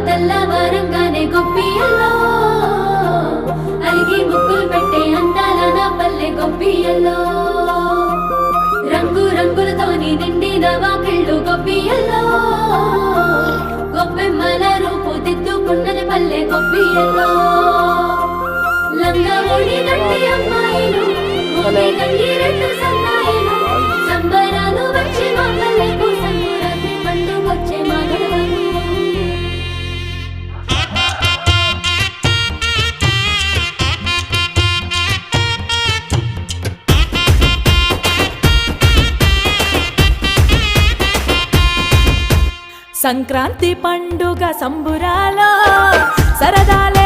తెల్లవారంగానే గొప్పియల్లో అలిగి ముక్కులు పెట్టే అందాల నా పల్లె గొప్పియల్లో రంగు రంగులతోని నిండిన వాకిళ్ళు గొప్పియల్లో గొప్పెమ్మల రూపు దిద్దుకున్నది పల్లె గొప్పియల్లో లంగా ఓడి గట్టి అమ్మాయిలు గంగిరెట్టు సన్నాయిలు సంబరాలు వచ్చే మా పల్లెకు సంక్రాంతి పండుగొచ్చే మా గడవలు. సంక్రాంతి పండుగ సంబురాలో సరదాలే